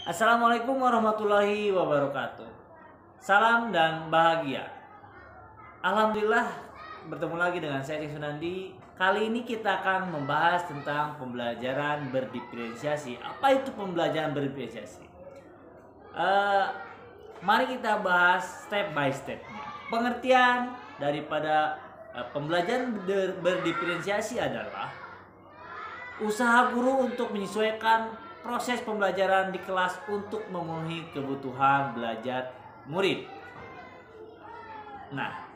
Assalamualaikum warahmatullahi wabarakatuh. Salam dan bahagia. Alhamdulillah bertemu lagi dengan saya Cik Sunandi. Kali ini kita akan membahas tentang pembelajaran berdiferensiasi. Apa itu pembelajaran berdiferensiasi? Mari kita bahas step by stepnya. Pengertian daripada pembelajaran berdiferensiasi adalah usaha guru untuk menyesuaikan proses pembelajaran di kelas untuk memenuhi kebutuhan belajar murid. Nah,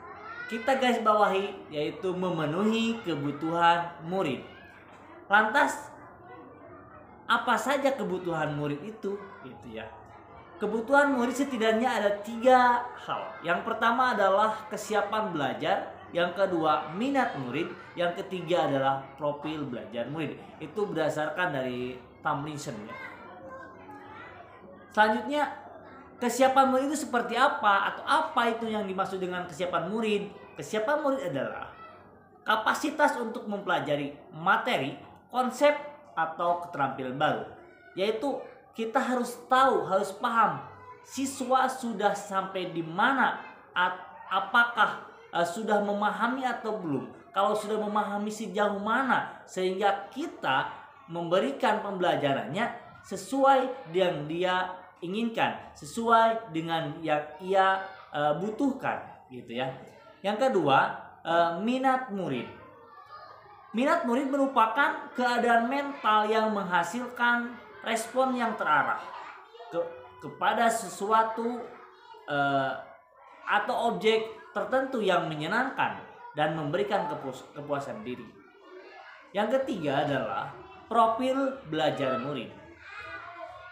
kita garis bawahi yaitu memenuhi kebutuhan murid. Lantas apa saja kebutuhan murid itu? Gitu ya. Kebutuhan murid setidaknya ada 3 hal. Yang pertama adalah kesiapan belajar, yang kedua minat murid, yang ketiga adalah profil belajar murid. Itu berdasarkan dari Tomlinson ya. Selanjutnya, kesiapan murid itu seperti apa atau apa itu yang dimaksud dengan kesiapan murid? Kesiapan murid adalah kapasitas untuk mempelajari materi, konsep atau keterampilan baru. Yaitu kita harus tahu, harus paham siswa sudah sampai di mana, apakah sudah memahami atau belum. Kalau sudah memahami sejauh mana sehingga kita memberikan pembelajarannya sesuai yang dia inginkan, sesuai dengan yang ia butuhkan gitu ya. Yang kedua, minat murid. Minat murid merupakan keadaan mental yang menghasilkan respon yang terarah kepada sesuatu atau objek tertentu yang menyenangkan dan memberikan kepuasan diri. Yang ketiga adalah profil belajar murid.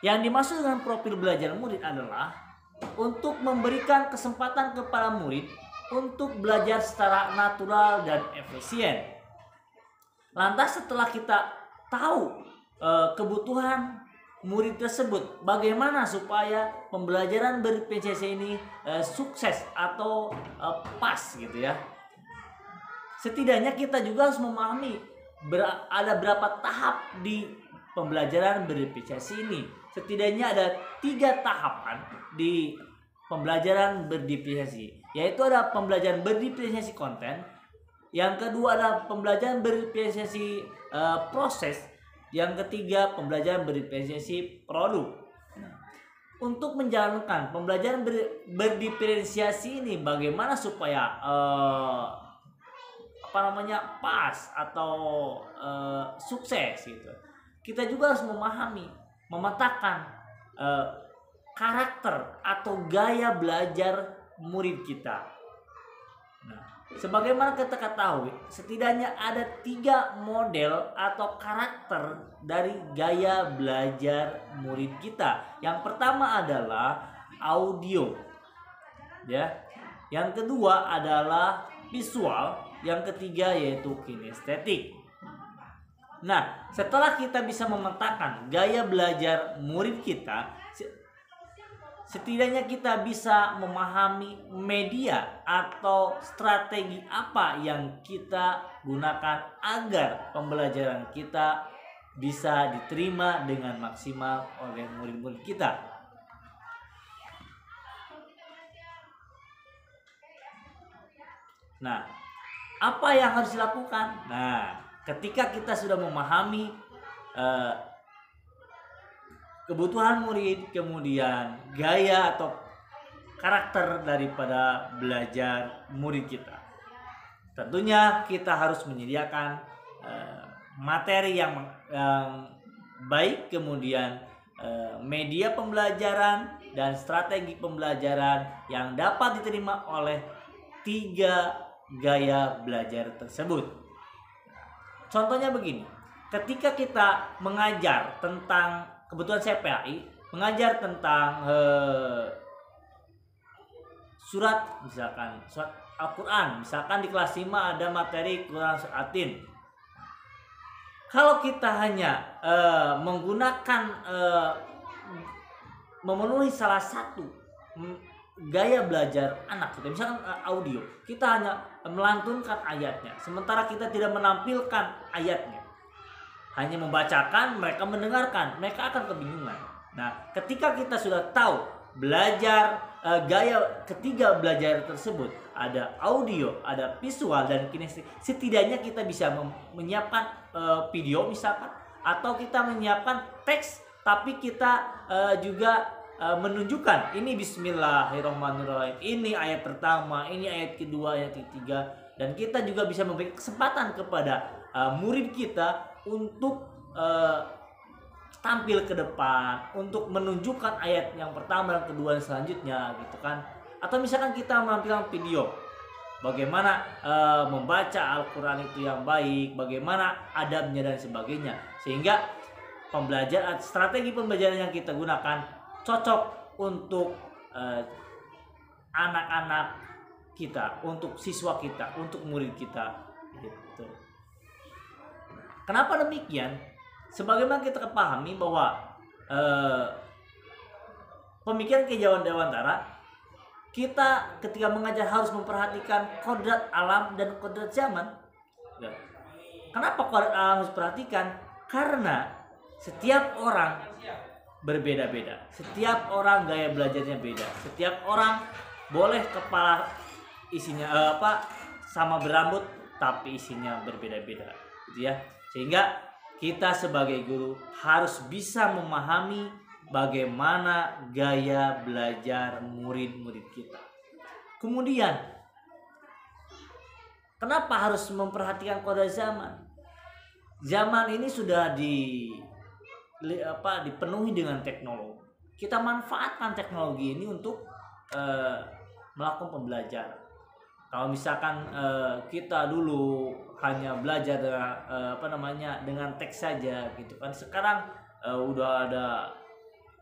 Yang dimaksud dengan profil belajar murid adalah untuk memberikan kesempatan kepada murid untuk belajar secara natural dan efisien. Lantas setelah kita tahu kebutuhan murid tersebut, bagaimana supaya pembelajaran berdiferensiasi ini sukses atau pas gitu ya. Setidaknya kita juga harus memahami ada berapa tahap di pembelajaran berdiferensiasi ini. Setidaknya ada 3 tahapan di pembelajaran berdiferensiasi, yaitu ada pembelajaran berdiferensiasi konten, yang kedua adalah pembelajaran berdiferensiasi proses, yang ketiga pembelajaran berdiferensiasi produk. Untuk menjalankan pembelajaran berdiferensiasi ini, bagaimana supaya pas atau sukses gitu. Kita juga harus memetakan karakter atau gaya belajar murid kita. Nah, sebagaimana kita ketahui, setidaknya ada 3 model atau karakter dari gaya belajar murid kita. Yang pertama adalah audio, ya. Yang kedua adalah visual, yang ketiga yaitu kinestetik. Nah, setelah kita bisa memetakan gaya belajar murid kita, setidaknya kita bisa memahami media atau strategi apa yang kita gunakan agar pembelajaran kita bisa diterima dengan maksimal oleh murid-murid kita. Nah, apa yang harus dilakukan? Nah, ketika kita sudah memahami kebutuhan murid, kemudian gaya atau karakter daripada belajar murid kita, tentunya kita harus menyediakan materi yang baik, kemudian media pembelajaran dan strategi pembelajaran yang dapat diterima oleh 3 gaya belajar tersebut. Contohnya begini, ketika kita mengajar tentang kebetulan saya PAI, mengajar tentang surat, misalkan surat Al-Quran, misalkan di kelas 5 ada materi Quran surat Atin. Kalau kita hanya menggunakan memenuhi salah satu gaya belajar anak kita, misalkan audio, kita hanya melantunkan ayatnya, sementara kita tidak menampilkan ayatnya, hanya membacakan, mereka mendengarkan, mereka akan kebingungan. Nah, ketika kita sudah tahu belajar gaya ketiga belajar tersebut, ada audio, ada visual, dan kinestetik, setidaknya kita bisa menyiapkan video misalkan, atau kita menyiapkan teks, tapi kita juga menunjukkan ini Bismillahirrahmanirrahim, ini ayat pertama, ini ayat kedua, ayat ketiga, dan kita juga bisa memberi kesempatan kepada murid kita untuk tampil ke depan, untuk menunjukkan ayat yang pertama dan kedua dan selanjutnya gitu kan. Atau misalkan kita menampilkan video bagaimana membaca Al-Quran itu yang baik, bagaimana adabnya dan sebagainya, sehingga pembelajaran, strategi pembelajaran yang kita gunakan cocok untuk anak-anak kita, untuk siswa kita, untuk murid kita gitu. Kenapa demikian? Sebagaimana kita kepahami bahwa pemikiran Ki Dewantara, kita ketika mengajar harus memperhatikan kodrat alam dan kodrat zaman. Kenapa kodrat alam harus diperhatikan? Karena setiap orang berbeda-beda, setiap orang gaya belajarnya beda, setiap orang boleh kepala isinya sama berambut tapi isinya berbeda-beda gitu ya. Sehingga kita sebagai guru harus bisa memahami bagaimana gaya belajar murid-murid kita. Kemudian kenapa harus memperhatikan kodrat zaman? Zaman ini sudah dipenuhi dengan teknologi. Kita manfaatkan teknologi ini untuk melakukan pembelajaran. Kalau misalkan kita dulu hanya belajar dengan teks saja gitu kan, sekarang udah ada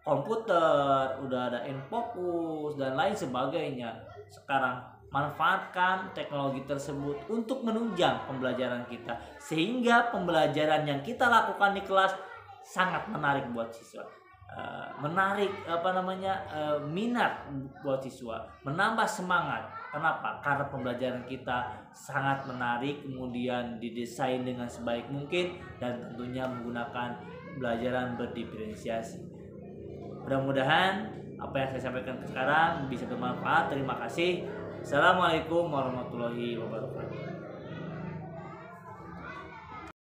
komputer, udah ada infocus dan lain sebagainya. Sekarang manfaatkan teknologi tersebut untuk menunjang pembelajaran kita, sehingga pembelajaran yang kita lakukan di kelas sangat menarik buat siswa, minat buat siswa, menambah semangat. Kenapa? Karena pembelajaran kita sangat menarik, kemudian didesain dengan sebaik mungkin, dan tentunya menggunakan pembelajaran berdiferensiasi. Mudah-mudahan apa yang saya sampaikan sekarang bisa bermanfaat. Terima kasih. Assalamualaikum warahmatullahi wabarakatuh.